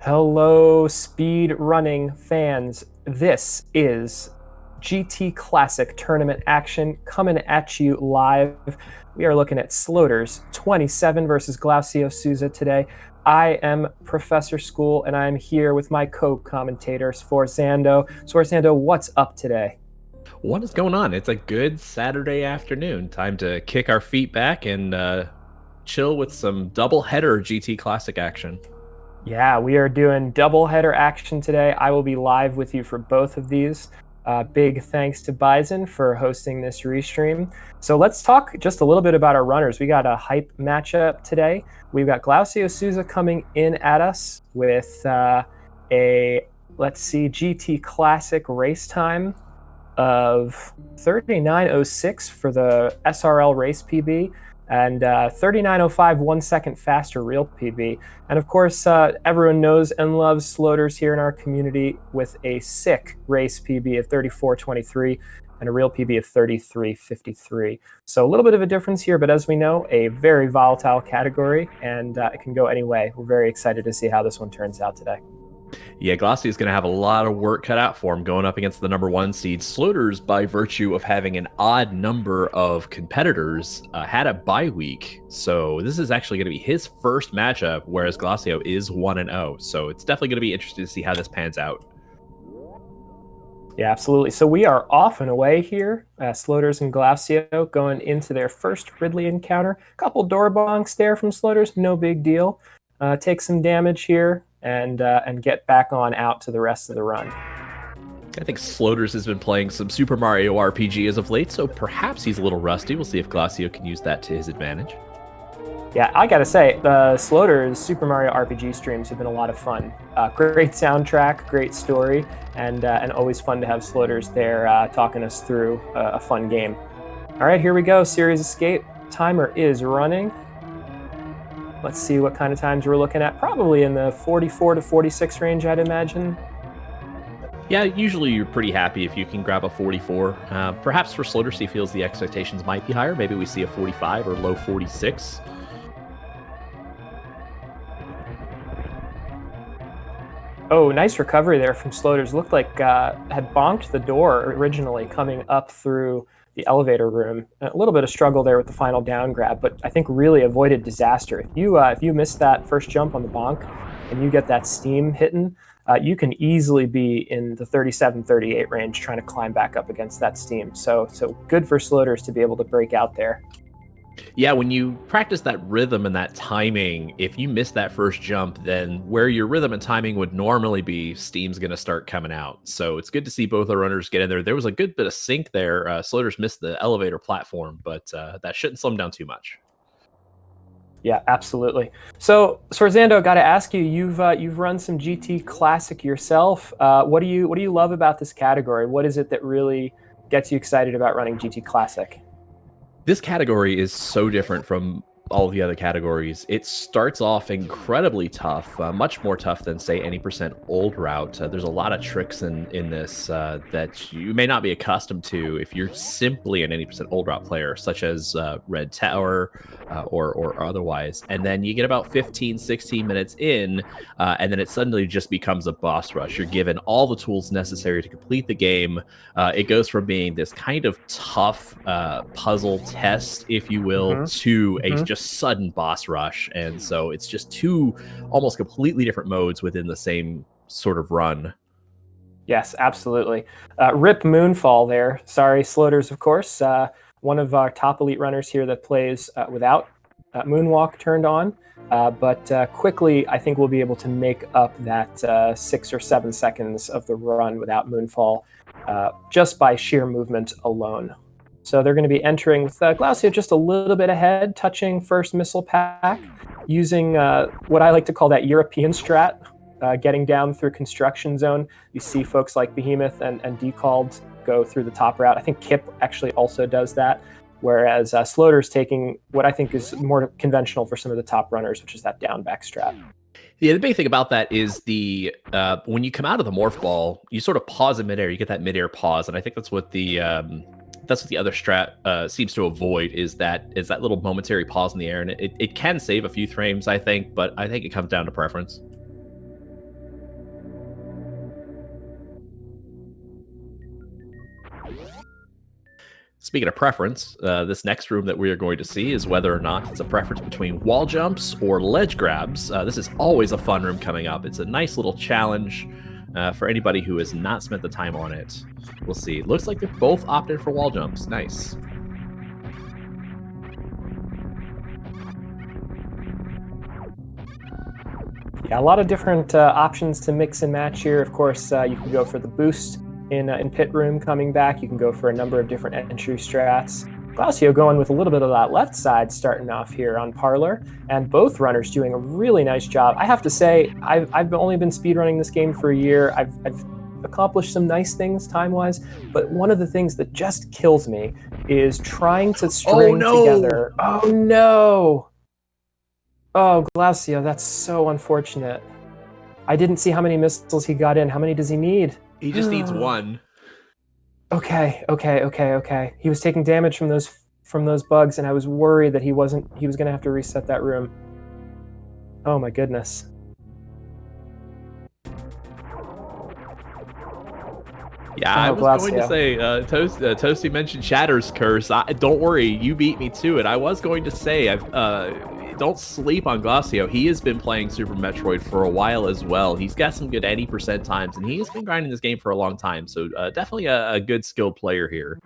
Hello, speed running fans. This is GT Classic Tournament action coming at you live. We are looking at sloaters27 versus Glaucio Souza today. I am Professor School, and I'm here with my co-commentator, Sforzando. Sforzando, what's up today? What is going on? It's a good Saturday afternoon. Time to kick our feet back and chill with some double header GT Classic action. Yeah, we are doing doubleheader action today. I will be live with you for both of these. Big thanks to Bison for hosting this restream. So let's talk just a little bit about our runners. We got a hype matchup today. We've got Glaucio Souza coming in at us with let's see, GT Classic race time of 39:06 for the SRL race PB and 39:05 1 second faster real PB. And of course, everyone knows and loves Sloaters here in our community with a sick race PB of 34:23 and a real PB of 33:53. So a little bit of a difference here, but as we know, a very volatile category, and it can go any way. We're very excited to see how this one turns out today. Yeah, Glossy is going to have a lot of work cut out for him going up against the number one seed. Sloaters, by virtue of having an odd number of competitors, had a bye week. So this is actually going to be his first matchup, whereas Glacio is 1-0. So it's definitely going to be interesting to see how this pans out. Yeah, absolutely. So we are off and away here. Sloaters and Glaucio going into their first Ridley encounter. Couple door bonks there from Sloaters, no big deal. Take some damage here and get back on out to the rest of the run. I think Sloaters has been playing some Super Mario RPG as of late, so perhaps he's a little rusty. We'll see if Glacio can use that to his advantage. Yeah, I gotta say, the Sloaters Super Mario RPG streams have been a lot of fun. Great soundtrack, great story, and always fun to have Sloaters there talking us through a fun game. All right, here we go. Series Escape. Timer is running. Let's see what kind of times we're looking at. Probably in the 44 to 46 range, I'd imagine. Yeah, usually you're pretty happy if you can grab a 44. Perhaps for Sloaters, he feels the expectations might be higher. Maybe we see a 45 or low 46. Oh, nice recovery there from Sloaters. Looked like had bonked the door originally coming up through the elevator room. A little bit of struggle there with the final down grab, but I think really avoided disaster. If you miss that first jump on the bonk and you get that steam hitting, you can easily be in the 37-38 range trying to climb back up against that steam. So good for Sloaters to be able to break out there. Yeah, when you practice that rhythm and that timing, if you miss that first jump, then where your rhythm and timing would normally be, steam's going to start coming out. So it's good to see both the runners get in there. There was a good bit of sync there. Sloaters missed the elevator platform, but that shouldn't slow them down too much. Yeah, absolutely. So, Sforzando, got to ask you, you've run some GT Classic yourself. What do you love about this category? What is it that really gets you excited about running GT Classic? This category is so different from all the other categories. It starts off incredibly tough, much more tough than, say, any percent old route. There's a lot of tricks in this that you may not be accustomed to if you're simply an 80% old route player, such as Red Tower or otherwise. And then you get about 15, 16 minutes in, and then it suddenly just becomes a boss rush. You're given all the tools necessary to complete the game. It goes from being this kind of tough puzzle test, if you will, to a just sudden boss rush. And so it's just two almost completely different modes within the same sort of run. Yes, absolutely. Rip Moonfall there. Sorry, Sloaters, of course. One of our top elite runners here that plays without Moonwalk turned on. But quickly, I think we'll be able to make up that 6 or 7 seconds of the run without Moonfall just by sheer movement alone. So they're going to be entering with Glaucio just a little bit ahead, touching first missile pack, using what I like to call that European strat, getting down through construction zone. You see folks like Behemoth and Decalled go through the top route. I think Kip actually also does that, whereas Sloaters taking what I think is more conventional for some of the top runners, which is that down back strat. Yeah, the big thing about that is the when you come out of the morph ball, you sort of pause in midair. You get that midair pause, and I think that's what the other strat seems to avoid is that little momentary pause in the air, and it can save a few frames, I think, but I think it comes down to preference. Speaking of preference, this next room that we are going to see is whether or not it's a preference between wall jumps or ledge grabs. This is always a fun room coming up. It's a nice little challenge for anybody who has not spent the time on it. We'll see. Looks like they're both opted for wall jumps. Nice. Yeah, a lot of different options to mix and match here. Of course, you can go for the boost in pit room coming back. You can go for a number of different entry strats. Glacio going with a little bit of that left side starting off here on Parlor, and both runners doing a really nice job. I have to say, I've only been speedrunning this game for a year. I've accomplished some nice things time-wise, but one of the things that just kills me is trying to string together. Oh no! Oh, Glacio, that's so unfortunate. I didn't see how many missiles he got in. How many does he need? He just needs one. Okay. He was taking damage from those bugs, and I was worried that he was going to have to reset that room. Oh my goodness. Yeah, I was going to say, Toasty mentioned Shatter's Curse. Don't worry, you beat me to it. I was going to say, don't sleep on Glacio. He has been playing Super Metroid for a while as well. He's got some good 80% times, and he's been grinding this game for a long time. So definitely a good skilled player here.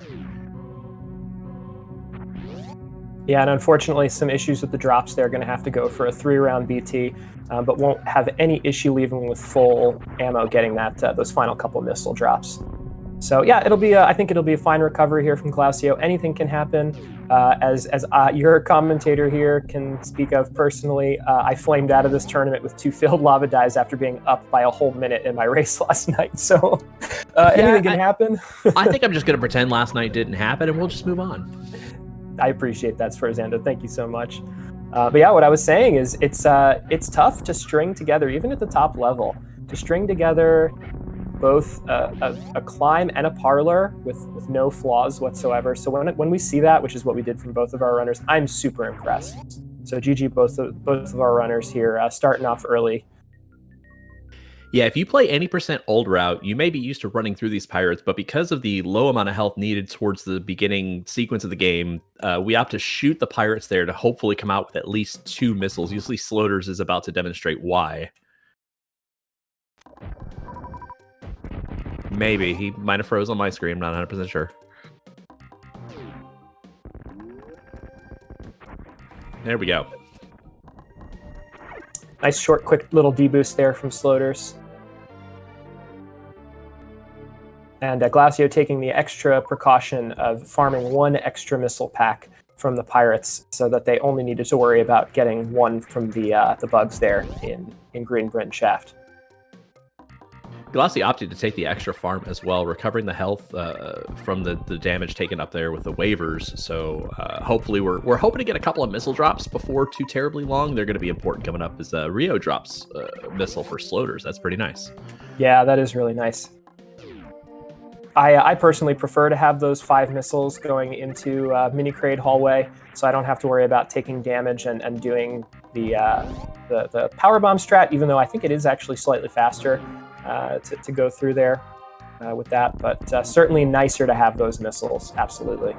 Yeah, and unfortunately, some issues with the drops. They're going to have to go for a 3-round BT, but won't have any issue leaving with full ammo getting those final couple missile drops. So yeah, it'll be. I think it'll be a fine recovery here from Glacio. Anything can happen. As your commentator here can speak of personally, I flamed out of this tournament with 2 failed lava dives after being up by a whole minute in my race last night. So anything can happen. I think I'm just going to pretend last night didn't happen, and we'll just move on. I appreciate that, Sforzando. Thank you so much. But yeah, what I was saying is it's tough to string together, even at the top level, to string together both a climb and a parlor with no flaws whatsoever. So when we see that, which is what we did from both of our runners, I'm super impressed. So GG both of our runners here, starting off early. Yeah, if you play any percent old route, you may be used to running through these pirates, but because of the low amount of health needed towards the beginning sequence of the game, we opt to shoot the pirates there to hopefully come out with at least 2 missiles. Usually Sloaters is about to demonstrate why. Maybe. He might have froze on my screen. I'm not 100% sure. There we go. Nice short, quick little deboost there from Sloaters. And Glacio taking the extra precaution of farming 1 extra missile pack from the pirates so that they only needed to worry about getting 1 from the bugs there in Green Bryn Shaft. Glacio opted to take the extra farm as well, recovering the health from the damage taken up there with the waivers. So hopefully we're hoping to get a couple of missile drops before too terribly long. They're going to be important coming up as Rio drops missile for Sloaters. That's pretty nice. Yeah, that is really nice. I personally prefer to have those 5 missiles going into Mini Crate Hallway, so I don't have to worry about taking damage and doing the power bomb strat, even though I think it is actually slightly faster to go through there with that, but certainly nicer to have those missiles, absolutely.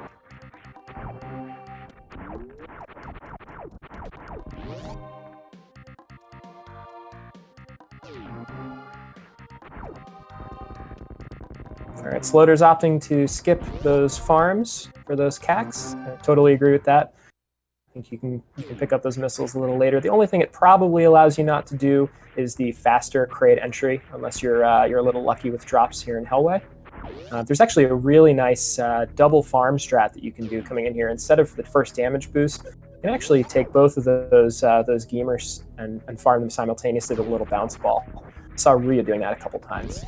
All right, Sloaters opting to skip those farms for those cacks. I totally agree with that. I think you can pick up those missiles a little later. The only thing it probably allows you not to do is the faster crate entry, unless you're a little lucky with drops here in Hellway. There's actually a really nice double farm strat that you can do coming in here. Instead of the first damage boost, you can actually take both of those Geemers and farm them simultaneously with a little bounce ball. I saw Rhea doing that a couple times.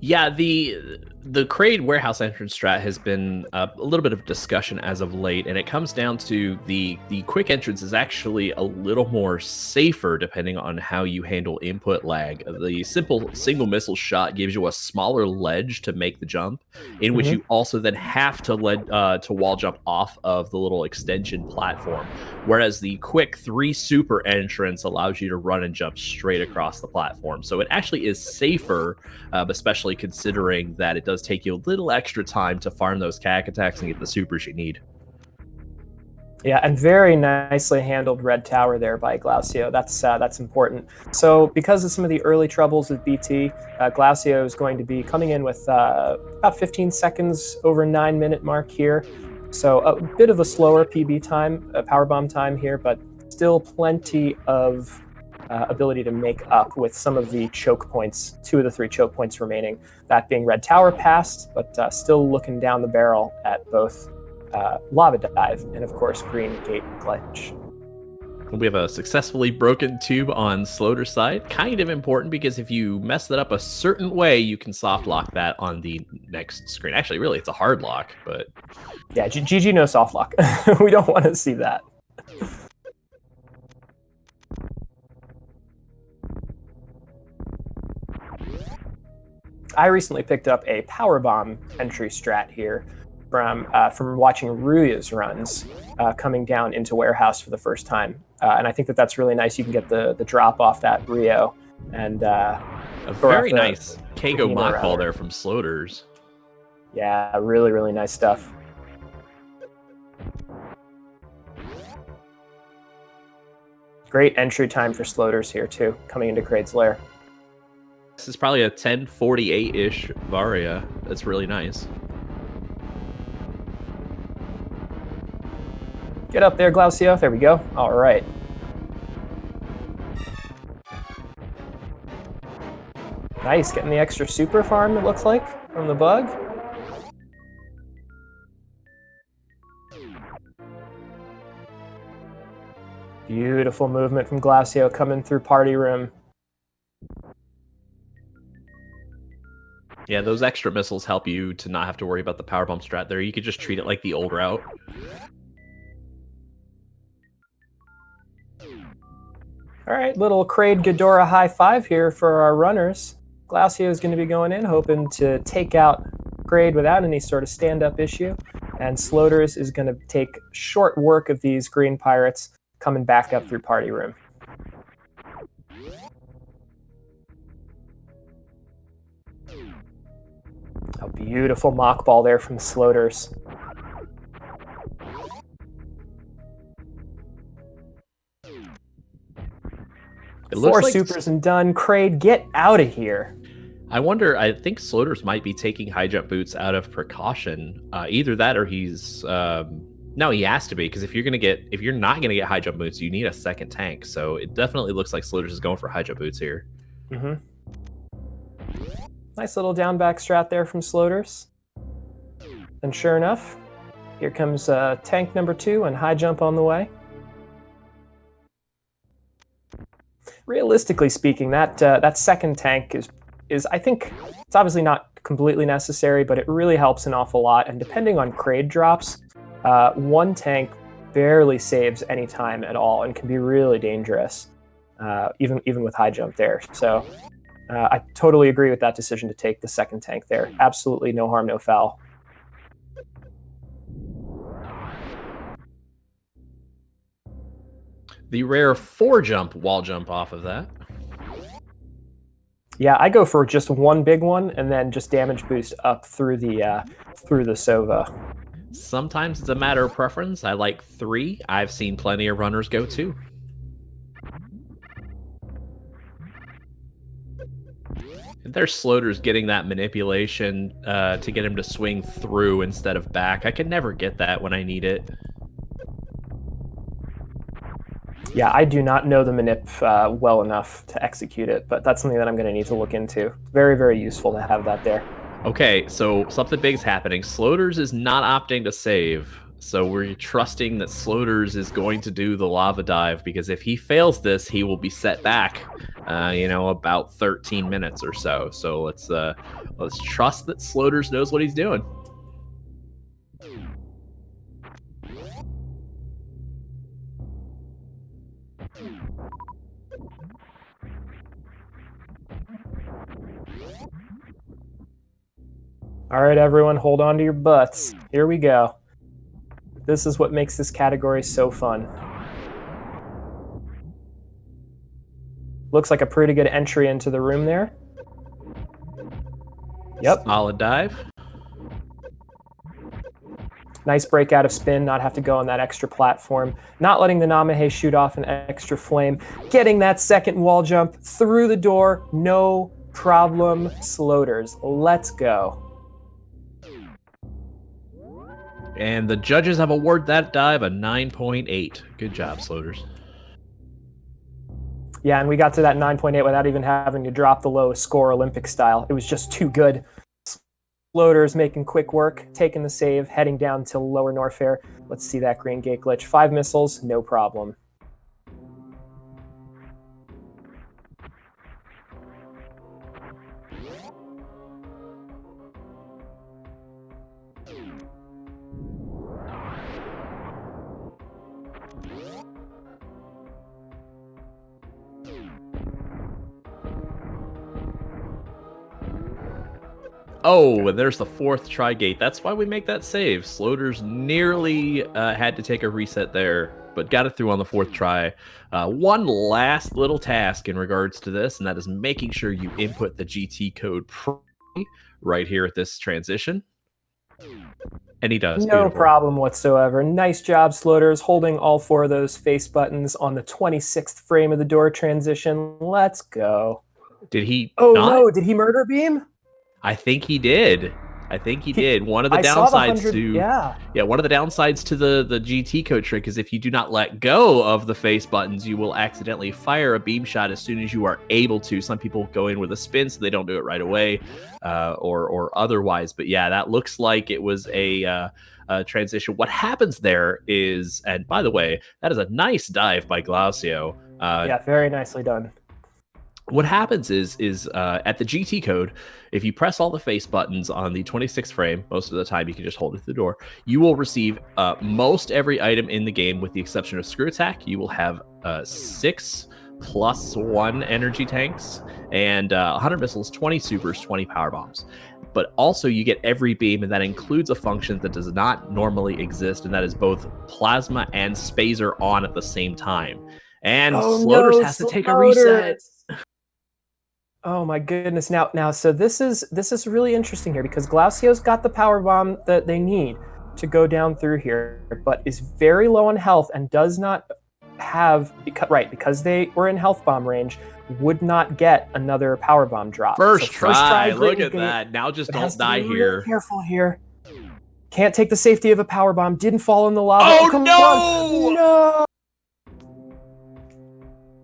Yeah, the Crate warehouse entrance strat has been a little bit of discussion as of late, and it comes down to the quick entrance is actually a little more safer depending on how you handle input lag. The simple single missile shot gives you a smaller ledge to make the jump, in which you also then have to wall jump off of the little extension platform, whereas the quick 3 super entrance allows you to run and jump straight across the platform. So it actually is safer, especially especially considering that it does take you a little extra time to farm those CAC attacks and get the supers you need. Yeah, and very nicely handled red tower there by Glacio. That's important. So because of some of the early troubles with BT, Glacio is going to be coming in with about 15 seconds over 9-minute mark here. So a bit of a slower PB time, powerbomb time here, but still plenty of ability to make up with some of the choke points, 2 of the 3 choke points remaining. That being red tower passed, but still looking down the barrel at both lava dive and of course green gate glitch. We have a successfully broken tube on Sloater's side. Kind of important because if you mess that up a certain way, you can soft lock that on the next screen. Actually, really, it's a hard lock, but yeah, GG no soft lock. We don't want to see that. I recently picked up a powerbomb entry strat here from watching Ruya's runs coming down into warehouse for the first time, and I think that's really nice. You can get the drop off that Rio and a very nice Kago mock ball there from Sloaters. Yeah, really, really nice stuff. Great entry time for Sloaters here too, coming into Kraid's Lair. This is probably a 1048-ish Varia. That's really nice. Get up there, Glacio. There we go. All right. Nice, getting the extra super farm, it looks like, from the bug. Beautiful movement from Glacio coming through party room. Yeah, those extra missiles help you to not have to worry about the powerbomb strat there. You could just treat it like the old route. All right, little Kraid Ghidorah high five here for our runners. Glacio is going to be going in, hoping to take out Kraid without any sort of stand-up issue. And Sloaters is going to take short work of these green pirates coming back up through party room. A beautiful mock ball there from Sloaters. Four supers and done. Kraid, get out of here. I wonder, I think Sloaters might be taking high jump boots out of precaution. Either that or he's no, he has to be, because if you're not gonna get high jump boots, you need a second tank. So it definitely looks like Sloaters is going for high jump boots here. Mm-hmm. Nice little down back strat there from Sloaters. And sure enough, here comes tank number 2 and high jump on the way. Realistically speaking, that second tank is I think it's obviously not completely necessary, but it really helps an awful lot. And depending on Kraid drops, one tank barely saves any time at all and can be really dangerous, even with high jump there. So I totally agree with that decision to take the second tank there. Absolutely no harm, no foul. The rare 4-jump wall jump off of that. Yeah, I go for just one big one and then just damage boost up through the Sova. Sometimes it's a matter of preference. I like 3. I've seen plenty of runners go 2. And there's Sloaters getting that manipulation to get him to swing through instead of back. I can never get that when I need it. Yeah, I do not know the manip well enough to execute it, but that's something that I'm going to need to look into. Very, very useful to have that there. Okay, so something big is happening. Sloaters is not opting to save, so we're trusting that Sloaters is going to do the lava dive, because if he fails this, he will be set back, about 13 minutes or so. So let's trust that Sloaters knows what he's doing. All right, everyone, hold on to your butts. Here we go. This is what makes this category so fun. Looks like a pretty good entry into the room there. Yep. Solid dive. Nice break out of spin, not have to go on that extra platform. Not letting the Namahe shoot off an extra flame. Getting that second wall jump through the door, no problem. Sloaters, let's go. And the judges have awarded that dive a 9.8. Good job, Sloaters. Yeah, and we got to that 9.8 without even having to drop the lowest score Olympic style. It was just too good. Sloaters making quick work, taking the save, heading down to lower Norfair. Let's see that green gate glitch. 5 missiles, no problem. Oh, and there's the 4th tri-gate. That's why we make that save. Sloaters nearly had to take a reset there, but got it through on the 4th try. One last little task in regards to this, and that is making sure you input the GT code right here at this transition. And he does. No Beautiful. problem whatsoever. Nice job, Sloaters, holding all 4 of those face buttons on the 26th frame of the door transition. Let's go. Did he no, did he murder beam? I think he did. I think he did. One of the downsides one of the downsides to the GT code trick is if you do not let go of the face buttons, you will accidentally fire a beam shot as soon as you are able to. Some people go in with a spin, so they don't do it right away, or otherwise. But yeah, that looks like it was a transition. What happens there is, and by the way, that is a nice dive by Glacio. Yeah, very nicely done. What happens is at the GT code, if you press all the face buttons on the 26th frame, most of the time you can just hold it to the door, you will receive most every item in the game with the exception of Screw Attack. You will have 6 +1 energy tanks and 100 missiles, 20 supers, 20 power bombs. But also you get every beam, and that includes a function that does not normally exist, and that is both plasma and spazer on at the same time. And Sloaters has to take a reset. Oh my goodness! Now, so this is really interesting here because Glaucio's got the power bomb that they need to go down through here, but is very low on health and does not have because they were in health bomb range, would not get another power bomb drop. First try, look at that! Now just don't die here. Really careful here. Can't take the safety of a power bomb. Didn't fall in the lava. Oh, come no! on. No!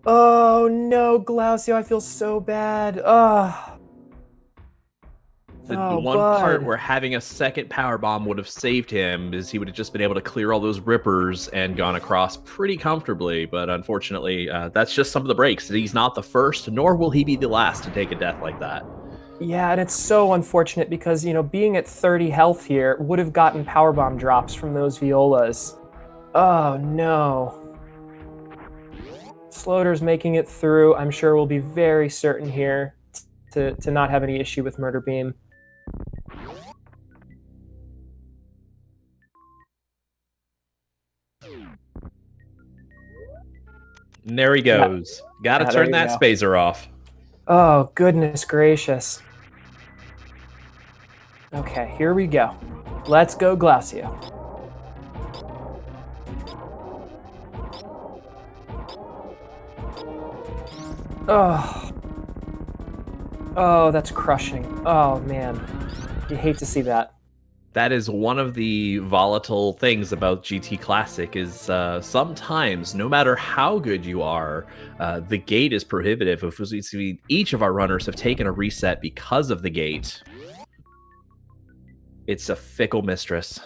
Oh no, Glaucio, I feel so bad. The one part where having a second power bomb would have saved him is he would have just been able to clear all those rippers and gone across pretty comfortably. But unfortunately, that's just some of the breaks. He's not the first, nor will he be the last to take a death like that. Yeah, and it's so unfortunate because, being at 30 health here would have gotten power bomb drops from those violas. Oh no. Sloaters making it through. I'm sure we'll be very certain here to not have any issue with Murder Beam. And there he goes. Gotta turn that spazer off. Oh, goodness gracious. Okay, here we go. Let's go, Glaucio. Oh, that's crushing. Oh, man. You hate to see that. That is one of the volatile things about GT Classic is sometimes, no matter how good you are, the gate is prohibitive. If each of our runners have taken a reset because of the gate, it's a fickle mistress.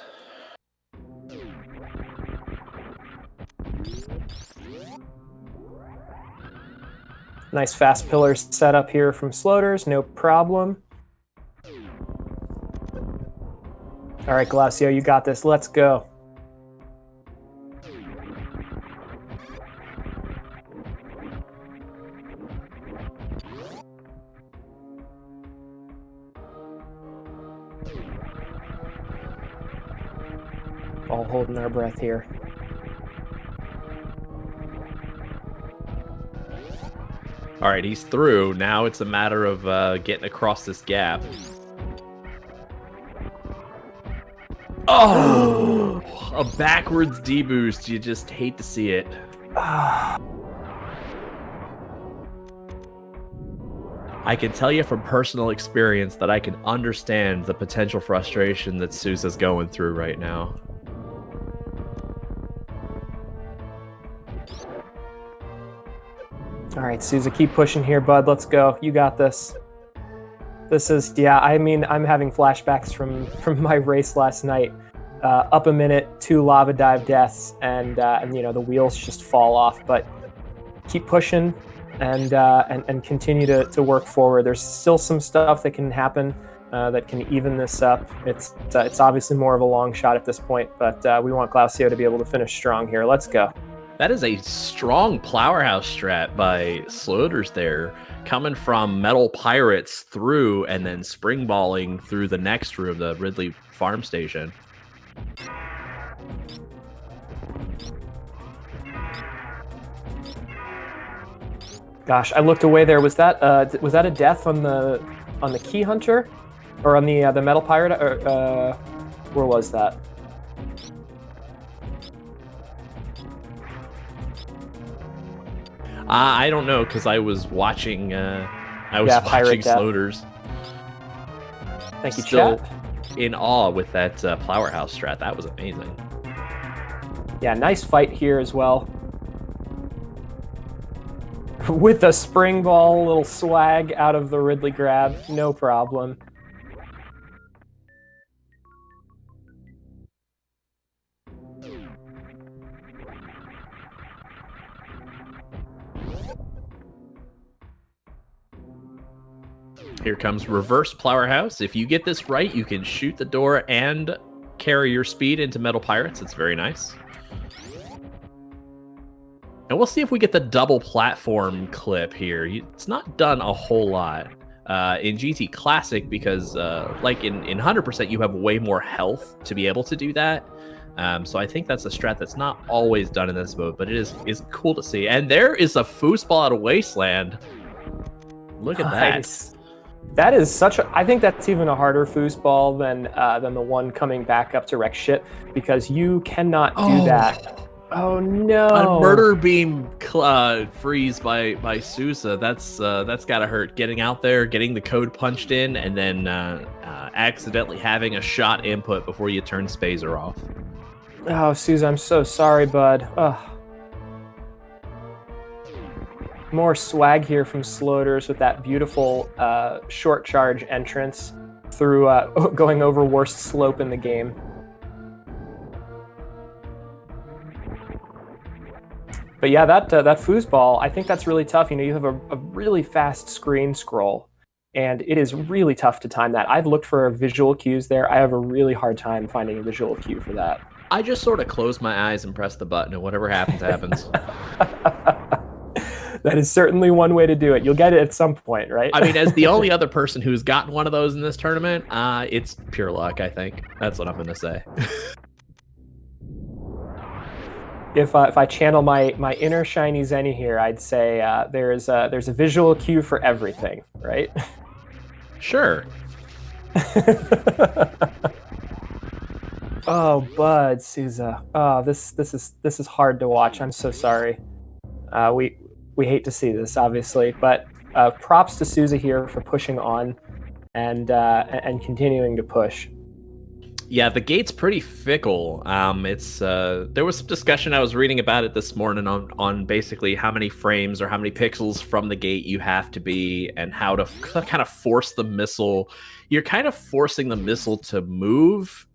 Nice fast pillar setup here from Sloaters, no problem. All right, Glaucio, you got this. Let's go. All holding our breath here. All right, he's through. Now it's a matter of getting across this gap. Oh, a backwards D-boost. You just hate to see it. I can tell you from personal experience that I can understand the potential frustration that Sousa's going through right now. All right, Sousa, keep pushing here, bud. Let's go. You got this. This is, yeah, I mean, I'm having flashbacks from my race last night. Up a minute, 2 lava dive deaths, and you know, the wheels just fall off. But keep pushing and continue to work forward. There's still some stuff that can happen that can even this up. It's obviously more of a long shot at this point, but we want Glacio to be able to finish strong here. Let's go. That is a strong Powerhouse strat by Sloaters there, coming from Metal Pirates through and then springballing through the next room, the Ridley Farm Station. Gosh, I looked away there. Was that a death on the Key Hunter, or on the Metal Pirate? Or where was that? I don't know, because I was watching. Watching Sloaters. Thank you, Still chat. In awe with that Powerhouse strat. That was amazing. Yeah, nice fight here as well. With the spring ball, little swag out of the Ridley grab, no problem. Here comes reverse Powerhouse. If you get this right, you can shoot the door and carry your speed into Metal Pirates. It's very nice. And we'll see if we get the double platform clip here. It's not done a whole lot in GT Classic because, like in 100%, you have way more health to be able to do that. So I think that's a strat that's not always done in this mode, but it is cool to see. And there is a foosball out of Wasteland. Look at that. That is such a. I think that's even a harder foosball than the one coming back up to wreck shit, because you cannot do that. Oh no! A murder beam freeze by Sousa. That's gotta hurt. Getting out there, getting the code punched in, and then accidentally having a shot input before you turn Spazer off. Oh, Sousa, I'm so sorry, bud. Ugh. More swag here from Sloaters with that beautiful short charge entrance through going over worst slope in the game. But yeah, that foosball, I think that's really tough. You know, you have a really fast screen scroll, and it is really tough to time that. I've looked for visual cues there. I have a really hard time finding a visual cue for that. I just sort of close my eyes and press the button, and whatever happens, happens. That is certainly one way to do it. You'll get it at some point, right? I mean, as the only other person who's gotten one of those in this tournament, it's pure luck, I think. That's what I'm going to say. If I channel my inner shiny Zenny here, I'd say there's a visual cue for everything, right? Sure. Oh, bud, Sousa. Oh, this is hard to watch. I'm so sorry. We hate to see this, obviously, but props to Sousa here for pushing on and continuing to push. Yeah, the gate's pretty fickle. There was some discussion I was reading about it this morning on basically how many frames or how many pixels from the gate you have to be and how to kind of force the missile. You're kind of forcing the missile to move,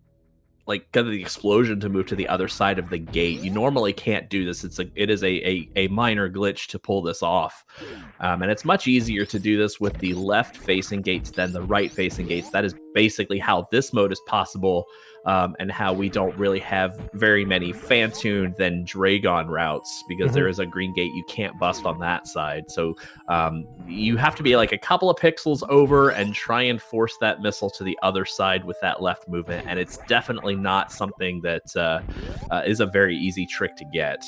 like kind of the explosion to move to the other side of the gate. You normally can't do this. It is a minor glitch to pull this off. And it's much easier to do this with the left facing gates than the right facing gates. That is basically how this mode is possible, and how we don't really have very many fan-tuned then Dragon routes, because there is a green gate you can't bust on that side. So you have to be like a couple of pixels over and try and force that missile to the other side with that left movement. And it's definitely not something that is a very easy trick to get.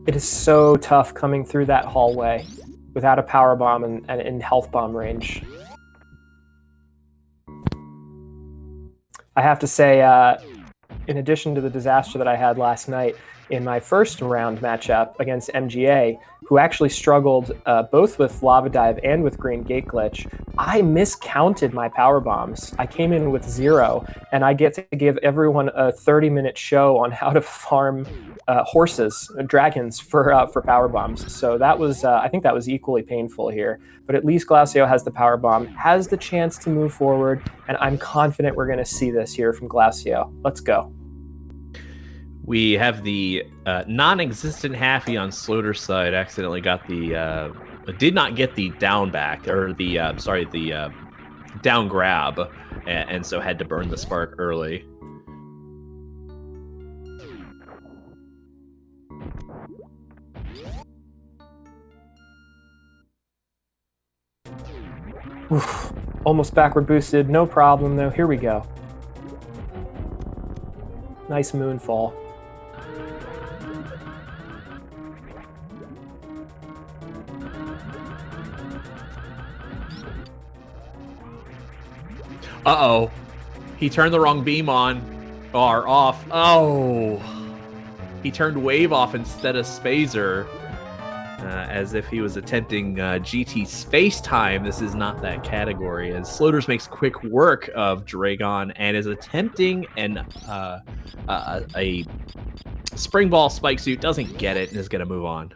It is so tough coming through that hallway without a power bomb and in health bomb range. I have to say, in addition to the disaster that I had last night in my first round matchup against MGA, who actually struggled both with Lava Dive and with Green Gate Glitch, I miscounted my power bombs. I came in with 0, and I get to give everyone a 30-minute show on how to farm dragons for power bombs. So that was, I think that was equally painful here. But at least Glacio has the power bomb, has the chance to move forward, and I'm confident we're going to see this here from Glacio. Let's go. We have the non-existent Happy on Sloater's side accidentally got the did not get the down back, or the the down grab, and so had to burn the spark early. Oof, almost backward boosted, no problem though. Here we go. Nice moonfall. Uh-oh. He turned the wrong beam on. Or off. Oh. He turned Wave off instead of Spazer. As if he was attempting GT Space Time. This is not that category, as Sloaters makes quick work of Dragon and is attempting a Spring Ball Spike Suit, doesn't get it, and is going to move on.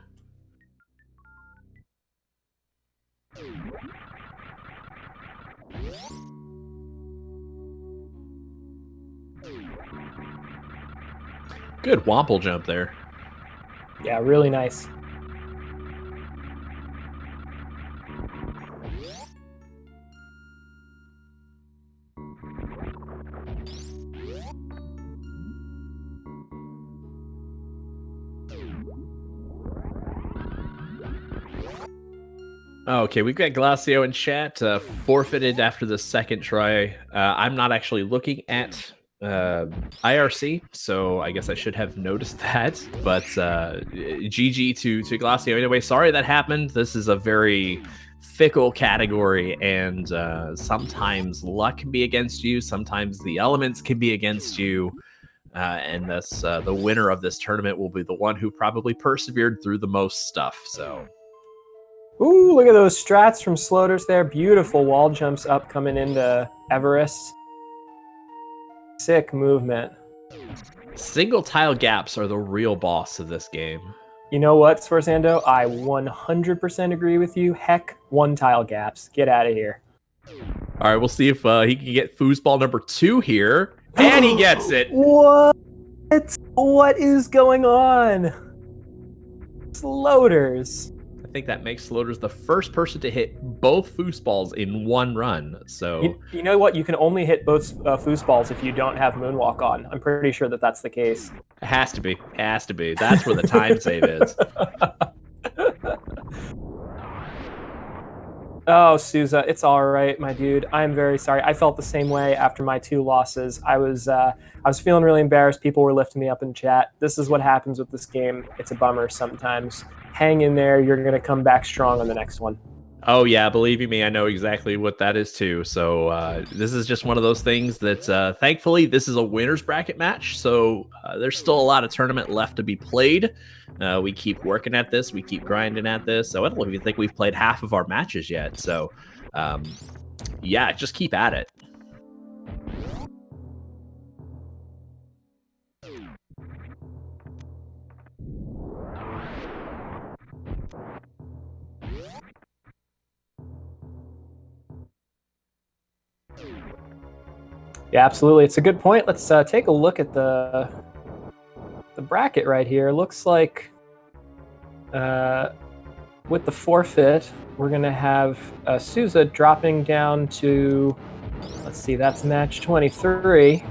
Good Womple jump there. Yeah, really nice. Okay, we've got Glacio in chat, forfeited after the second try. I'm not actually looking at IRC, so I guess I should have noticed that, but GG to Glacio. Anyway, sorry that happened. This is a very fickle category, and sometimes luck can be against you, sometimes the elements can be against you, and this the winner of this tournament will be the one who probably persevered through the most stuff, so... Ooh, look at those strats from Sloaters there. Beautiful wall jumps up coming into Everest. Sick movement. Single tile gaps are the real boss of this game. You know what, Sforzando? I 100% agree with you. Heck, one tile gaps. Get out of here. All right, we'll see if he can get foosball number 2 here. And he gets it. What? What is going on? Sloaters. I think that makes Sloaters the first person to hit both foosballs in one run. So you know what? You can only hit both foosballs if you don't have Moonwalk on. I'm pretty sure that that's the case. It has to be. It has to be. That's where the time save is. Oh, Souza, it's all right, my dude. I'm very sorry. I felt the same way after my 2 losses. I was feeling really embarrassed. People were lifting me up in chat. This is what happens with this game. It's a bummer sometimes. Hang in there. You're going to come back strong on the next one. Oh, yeah. Believe me, I know exactly what that is, too. So this is just one of those things that, thankfully, this is a winner's bracket match. So there's still a lot of tournament left to be played. We keep working at this. We keep grinding at this. So I don't even think we've played half of our matches yet. So, yeah, just keep at it. Yeah, absolutely. It's a good point. Let's take a look at the bracket right here. Looks like with the forfeit, we're going to have Souza dropping down to, let's see, that's match 23. We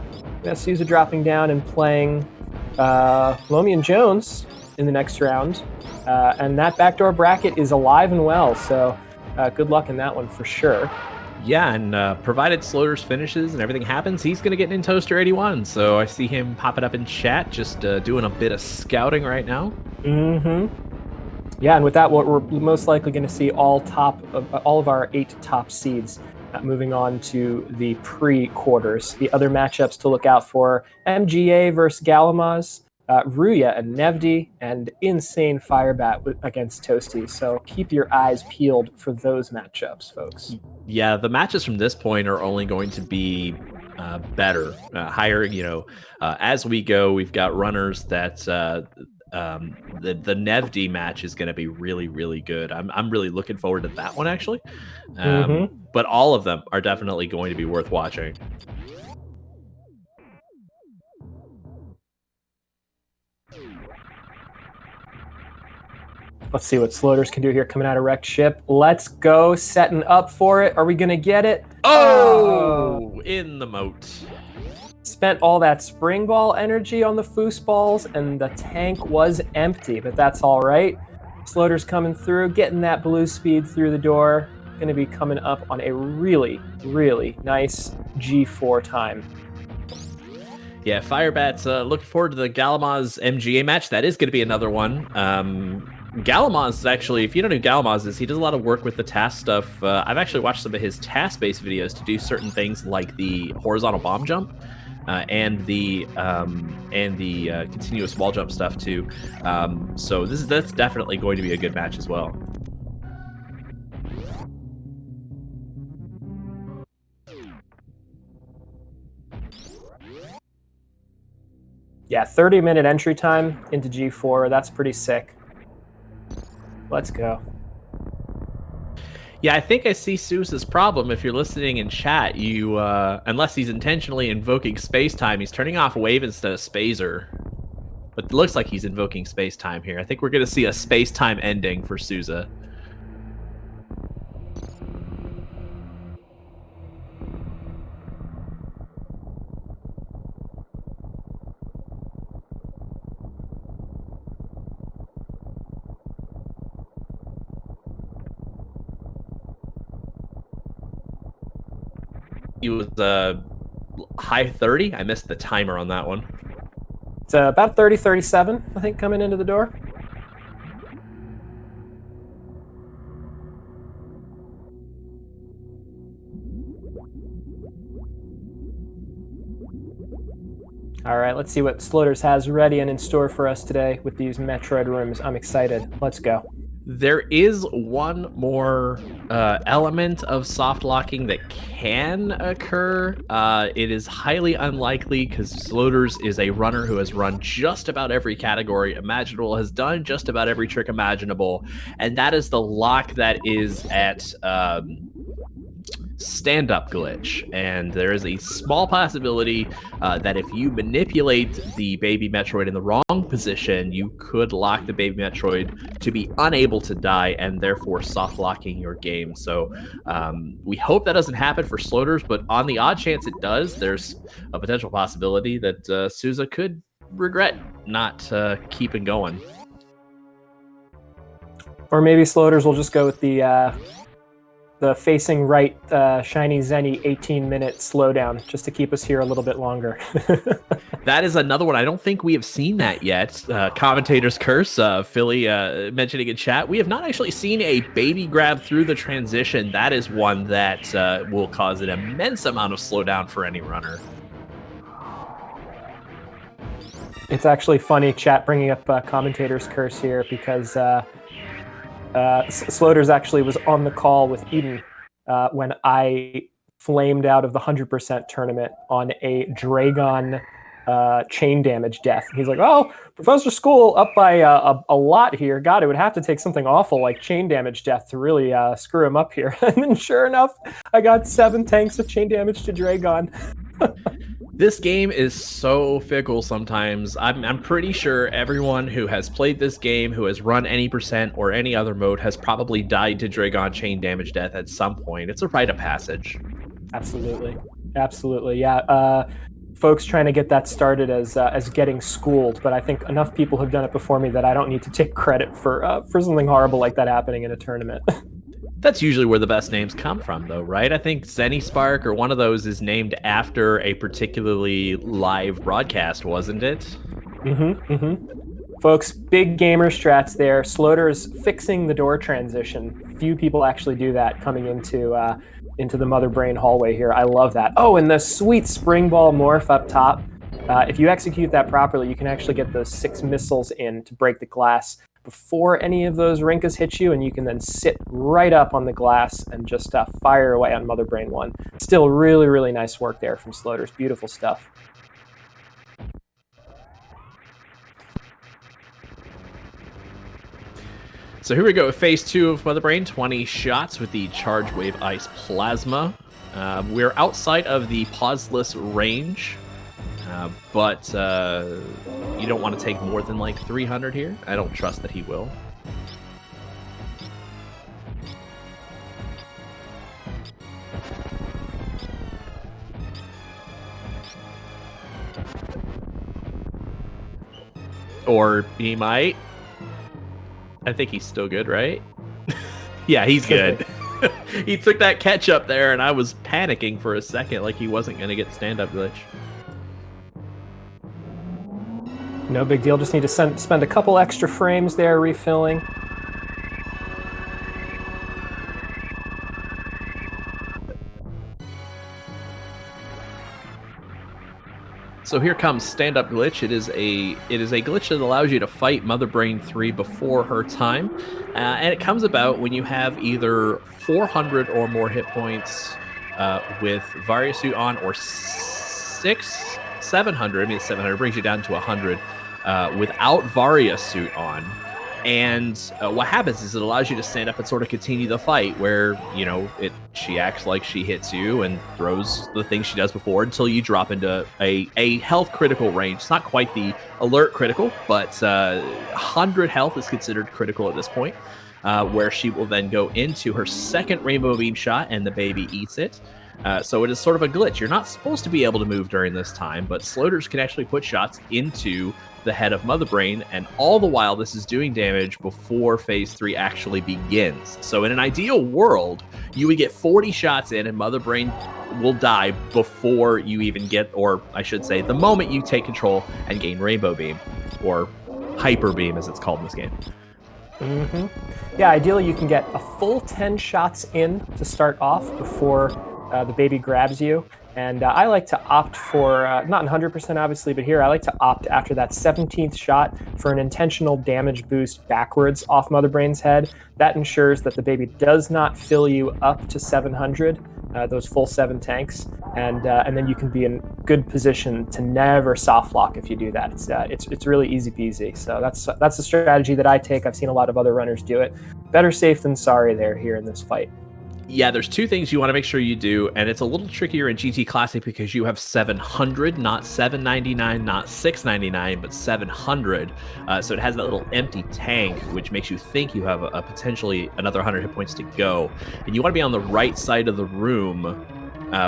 got Souza dropping down and playing Lomi and Jones in the next round. And that backdoor bracket is alive and well, so good luck in that one for sure. Yeah, and provided Sloaters finishes and everything happens, he's going to get in Toaster 81. So I see him popping up in chat, just doing a bit of scouting right now. Mm-hmm. Yeah, and with that, what we're most likely going to see all of our 8 top seeds moving on to the pre-quarters. The other matchups to look out for: MGA versus Galamaz, Ruya and Nevdi, and Insane Firebat against Toasty. So keep your eyes peeled for those matchups, folks. Yeah, the matches from this point are only going to be better, higher. As we go, we've got runners that the Nevdi match is going to be really, really good. I'm really looking forward to that one actually. But all of them are definitely going to be worth watching. Let's see what Sloaters can do here coming out of wrecked ship. Let's go, setting up for it. Are we going to get it? Oh, in the moat. Spent all that spring ball energy on the foosballs, and the tank was empty, but that's all right. Sloaters coming through, getting that blue speed through the door. Going to be coming up on a really, really nice G4 time. Yeah, Firebat's looking forward to the Galamaz MGA match. That is going to be another one. Galamaz is actually, if you don't know who Galamaz is, he does a lot of work with the task stuff. I've actually watched some of his task-based videos to do certain things like the horizontal bomb jump and the continuous wall jump stuff too. So that's definitely going to be a good match as well. Yeah, 30-minute entry time into G4. That's pretty sick. Let's go. Yeah, I think I see Sousa's problem. If you're listening in chat, you unless he's intentionally invoking space time, he's turning off wave instead of spazer. But it looks like he's invoking space time here. I think we're going to see a space time ending for Sousa. He was high 30. I missed the timer on that one. It's about 30-37, I think, coming into the door. All right, let's see what Sloaters has ready and in store for us today with these Metroid rooms. I'm excited. Let's go. There is one more element of soft locking that can occur. It is highly unlikely because Sloaters is a runner who has run just about every category imaginable, has done just about every trick imaginable, and that is the lock that is at stand-up glitch. And there is a small possibility that if you manipulate the baby Metroid in the wrong position, you could lock the baby Metroid to be unable to die and therefore soft locking your game. So we hope that doesn't happen for Sloaters, but on the odd chance it does, there's a potential possibility that Sousa could regret not keeping going. Or maybe Sloaters will just go with the facing right Shiny Zenny 18-minute slowdown just to keep us here a little bit longer. That is another one. I don't think we have seen that yet. Commentator's Curse, Philly mentioning in chat. We have not actually seen a baby grab through the transition. That is one that will cause an immense amount of slowdown for any runner. It's actually funny, chat bringing up Commentator's Curse here, because Sloaters actually was on the call with Eden when I flamed out of the 100% tournament on a Dragon chain damage death. He's like, oh, Professor School up by a lot here. God, it would have to take something awful like chain damage death to really screw him up here. And then sure enough, I got 7 tanks of chain damage to Dragon. This game is so fickle sometimes. I'm pretty sure everyone who has played this game, who has run any percent or any other mode, has probably died to Dragon chain damage death at some point. It's a rite of passage. Absolutely. Absolutely, yeah. Folks trying to get that started as getting schooled, but I think enough people have done it before me that I don't need to take credit for something horrible like that happening in a tournament. That's usually where the best names come from, though, right? I think Zenny Spark or one of those is named after a particularly live broadcast, wasn't it? Folks, big gamer strats there. Sloaters fixing the door transition. Few people actually do that coming into the Mother Brain hallway here. I love that. Oh, and the sweet spring ball morph up top. If you execute that properly, you can actually get those 6 missiles in to break the glass before any of those Rinkas hit you, and you can then sit right up on the glass and just fire away on Mother Brain 1. Still really, really nice work there from Sloaters. Beautiful stuff. So here we go with phase 2 of Mother Brain, 20 shots with the Charge Wave Ice Plasma. We're outside of the pauseless range, but you don't want to take more than like 300 here. I don't trust that he will. Or he might. I think he's still good, right? Yeah, he's good. He took that catch up there, and I was panicking for a second like he wasn't going to get stand-up glitch. No big deal. Just need to spend a couple extra frames there refilling. So here comes stand-up glitch. It is a glitch that allows you to fight Mother Brain 3 before her time, and it comes about when you have either 400 or more hit points with Varia Suit on, or 700. I mean, 700 brings you down to 100 without Varia Suit on. And what happens is it allows you to stand up and sort of continue the fight where, you know, she acts like she hits you and throws the things she does before until you drop into a health critical range. It's not quite the alert critical, but 100 health is considered critical at this point, where she will then go into her second Rainbow Beam shot and the baby eats it. So it is sort of a glitch. You're not supposed to be able to move during this time, but Sloaters can actually put shots into the head of Mother Brain, and all the while this is doing damage before phase 3 actually begins. So in an ideal world, you would get 40 shots in and Mother Brain will die before you even get, or I should say, the moment you take control and gain Rainbow Beam, or Hyper Beam as it's called in this game. Mm-hmm. Yeah, ideally you can get a full 10 shots in to start off before the baby grabs you. And I like to opt for, not 100% obviously, but here I like to opt after that 17th shot for an intentional damage boost backwards off Mother Brain's head. That ensures that the baby does not fill you up to 700, those full 7 tanks, and then you can be in good position to never soft lock if you do that. It's really easy peasy. So that's a strategy that I take. I've seen a lot of other runners do it. Better safe than sorry there here in this fight. Yeah, there's 2 things you want to make sure you do, and it's a little trickier in GT Classic because you have 700, not 799, not 699, but 700. So it has that little empty tank, which makes you think you have a potentially another 100 hit points to go. And you want to be on the right side of the room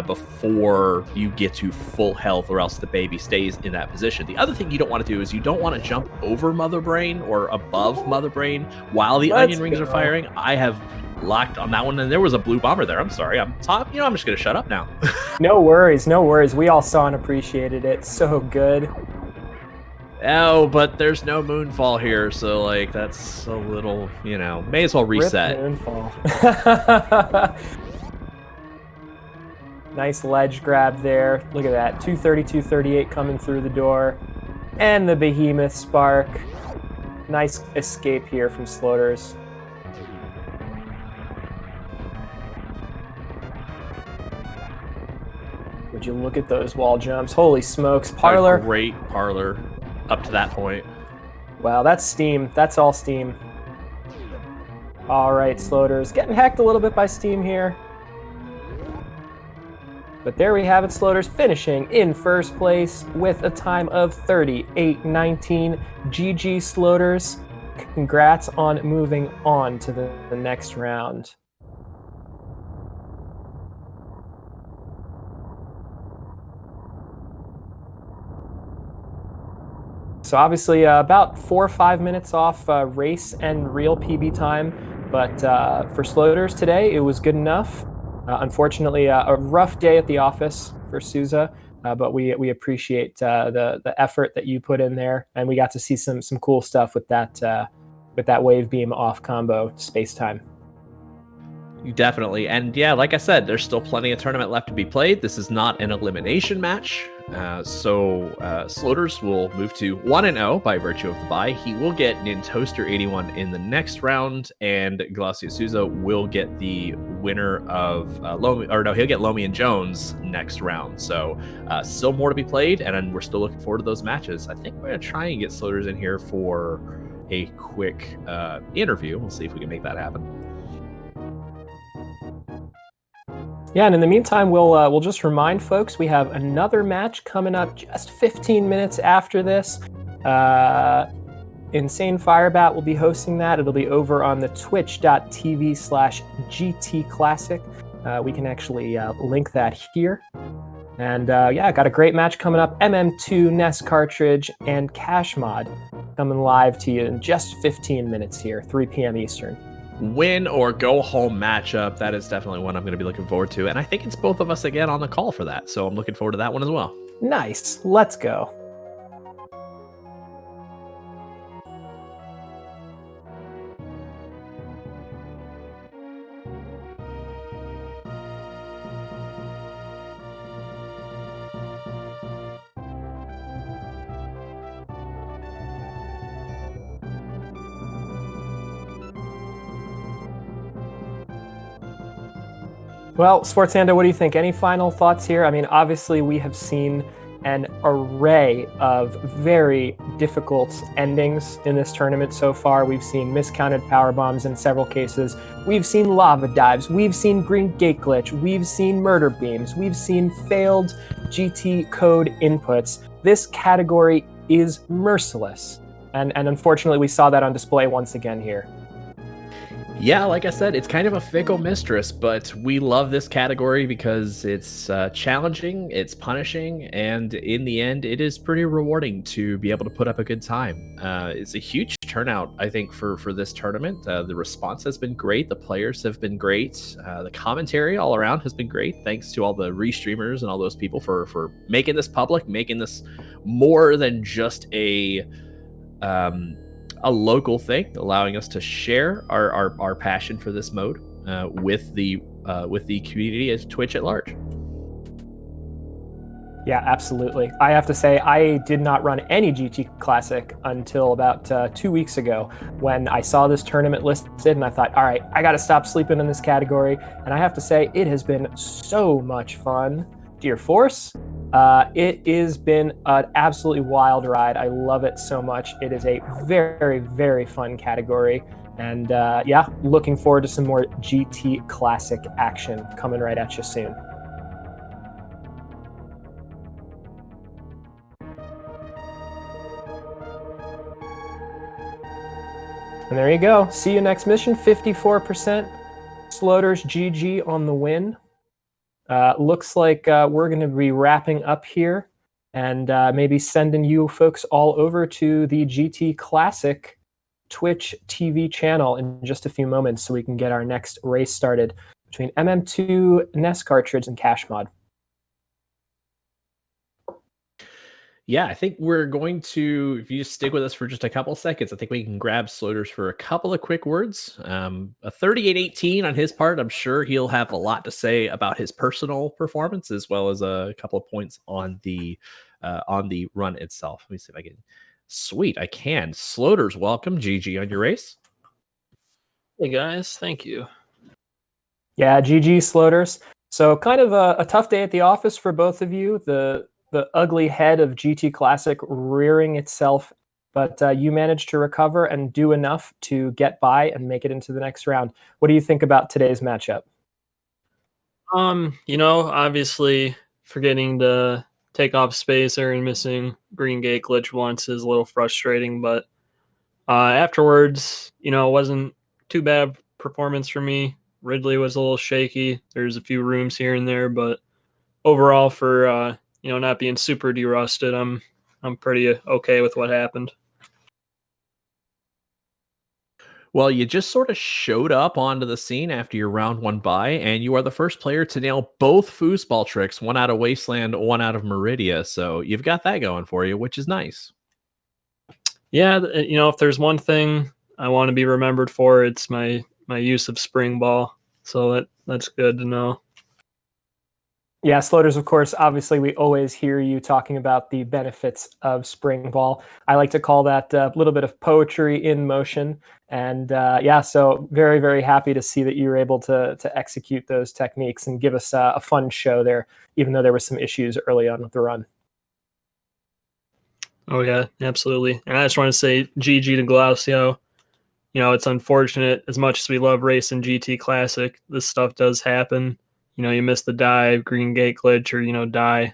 before you get to full health, or else the baby stays in that position. The other thing you don't want to do is you don't want to jump over Mother Brain or above Mother Brain while the onion rings are firing. I have locked on that one, and there was a blue bomber there. I'm sorry. I'm just gonna shut up now. No worries. We all saw and appreciated it. So good. Oh, but there's no moonfall here, so like that's a little, may as well reset. Rip moonfall. Nice ledge grab there. Look at that. 230, 238 coming through the door, and the behemoth spark. Nice escape here from Sloaters. Would you look at those wall jumps? Holy smokes. Parlor. A great parlor up to that point. Wow, that's steam. That's all steam. All right, Sloaters. Getting hacked a little bit by steam here. But there we have it, Sloaters finishing in first place with a time of 38:19. GG, Sloaters. Congrats on moving on to the next round. So obviously about 4 or 5 minutes off race and real PB time, but for Sloaters today, it was good enough. Unfortunately, a rough day at the office for Souza, but we appreciate the effort that you put in there, and we got to see some cool stuff with that wave beam off combo space time. Definitely. And yeah, like I said, there's still plenty of tournament left to be played. This is not an elimination match. So Sloaters will move to 1-0 by virtue of the bye. He will get Nintoaster81 in the next round, and Glacio Souza will get the winner of he'll get Lomi and Jones next round. So still more to be played, and we're still looking forward to those matches. I think we're going to try and get Sloaters in here for a quick interview. We'll see if we can make that happen. Yeah, and in the meantime, we'll just remind folks we have another match coming up just 15 minutes after this. Insane Firebat will be hosting that. It'll be over on the twitch.tv/GT Classic. We can actually link that here. And yeah, got a great match coming up. MM2, NES Cartridge, and Cash Mod coming live to you in just 15 minutes here, 3 p.m. Eastern. Win or go home matchup. That is definitely one I'm going to be looking forward to. And I think it's both of us again on the call for that. So I'm looking forward to that one as well. Nice. Let's go. Well, Sportsanda, what do you think? Any final thoughts here? I mean, obviously we have seen an array of very difficult endings in this tournament so far. We've seen miscounted power bombs in several cases. We've seen lava dives. We've seen green gate glitch. We've seen murder beams. We've seen failed GT code inputs. This category is merciless. And unfortunately, we saw that on display once again here. Yeah, like I said, it's kind of a fickle mistress, but we love this category because it's challenging, it's punishing, and in the end, it is pretty rewarding to be able to put up a good time. It's a huge turnout, I think, for this tournament. The response has been great. The players have been great. The commentary all around has been great. Thanks to all the restreamers and all those people for making this public, making this more than just a local thing, allowing us to share our passion for this mode with the community as Twitch at large. Yeah, absolutely. I have to say, I did not run any GT Classic until about 2 weeks ago when I saw this tournament listed, and I thought, all right, I got to stop sleeping in this category. And I have to say, it has been so much fun. Dear Force, it has been an absolutely wild ride. I love it so much. It is a very, very fun category. And yeah, looking forward to some more GT Classic action coming right at you soon. And there you go. See you next mission. 54%. Sloaters GG on the win. Looks like we're going to be wrapping up here and maybe sending you folks all over to the GT Classic Twitch TV channel in just a few moments so we can get our next race started between MM2, NES Cartridge, and Cash Mod. Yeah, I think we're going to, if you just stick with us for just a couple seconds, I think we can grab Sloaters for a couple of quick words. A 38-18 on his part. I'm sure he'll have a lot to say about his personal performance as well as a couple of points on the run itself. Let me see if I can. Sweet, I can. Sloaters, welcome. GG on your race. Hey guys, thank you. Yeah, GG Sloaters. So kind of a tough day at the office for both of you. The ugly head of GT Classic rearing itself, but you managed to recover and do enough to get by and make it into the next round. What do you think about today's matchup? You know, obviously forgetting to take off spacer and missing green gate glitch once is a little frustrating, but afterwards, you know, it wasn't too bad performance for me. Ridley was a little shaky. There's a few rooms here and there, but overall for you know, not being super derusted, I'm pretty okay with what happened. Well, you just sort of showed up onto the scene after your round 1 bye, and you are the first player to nail both foosball tricks, one out of Wasteland, one out of Meridia. So you've got that going for you, which is nice. Yeah, if there's one thing I want to be remembered for, it's my use of spring ball. So that's good to know. Yeah, Sloaters, of course, obviously we always hear you talking about the benefits of spring ball. I like to call that a little bit of poetry in motion. And yeah, so very, very happy to see that you were able to execute those techniques and give us a fun show there, even though there were some issues early on with the run. Oh yeah, absolutely. And I just want to say GG to Glacio. It's unfortunate, as much as we love racing GT Classic, this stuff does happen. You miss the dive, green gate glitch, or die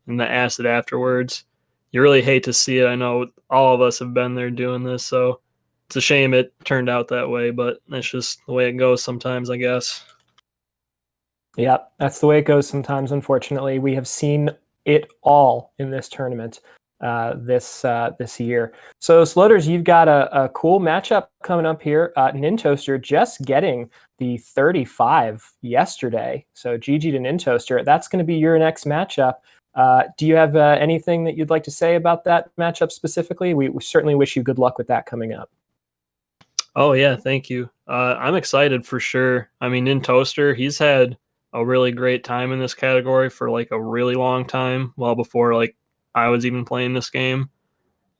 in the acid afterwards. You really hate to see it. I know all of us have been there doing this, so it's a shame it turned out that way, but that's just the way it goes sometimes, I guess. Yeah, that's the way it goes sometimes, unfortunately. We have seen it all in this tournament this year. So, Sloaters, you've got a cool matchup coming up here. Nintoaster just getting the 35 yesterday. So, GG to Nintoaster. That's going to be your next matchup. Do you have anything that you'd like to say about that matchup specifically? We certainly wish you good luck with that coming up. Oh, yeah, thank you. I'm excited for sure. I mean, Nintoaster, he's had a really great time in this category for like a really long time, well before like I was even playing this game.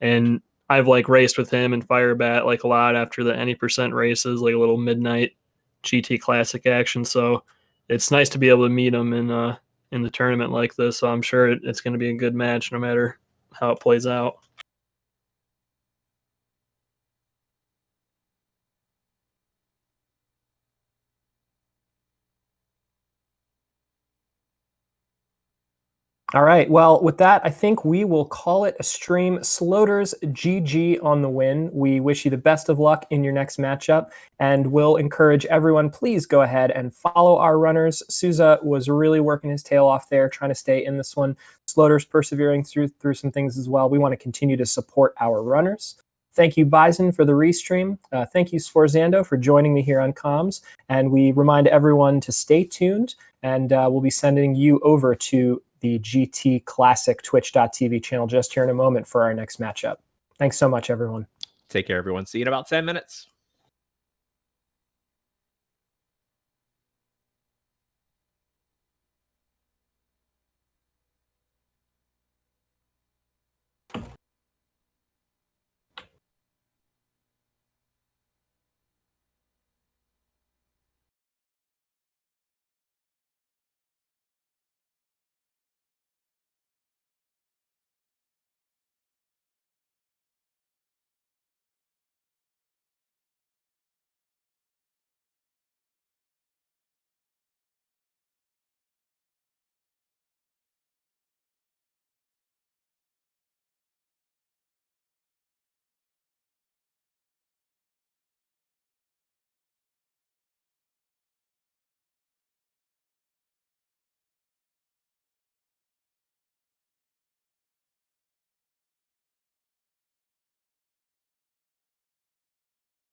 And I've like raced with him and Firebat like a lot after the any percent races, like a little midnight GT Classic action. So it's nice to be able to meet him in the tournament like this. So I'm sure it's going to be a good match no matter how it plays out. All right. Well, with that, I think we will call it a stream. Sloaters, GG on the win. We wish you the best of luck in your next matchup, and we'll encourage everyone, please go ahead and follow our runners. Souza was really working his tail off there, trying to stay in this one. Sloaters persevering through some things as well. We want to continue to support our runners. Thank you, Bison, for the restream. Thank you, Sforzando, for joining me here on comms. And we remind everyone to stay tuned, and we'll be sending you over to the GT Classic Twitch.tv channel just here in a moment for our next matchup. Thanks so much, everyone. Take care, everyone. See you in about 10 minutes.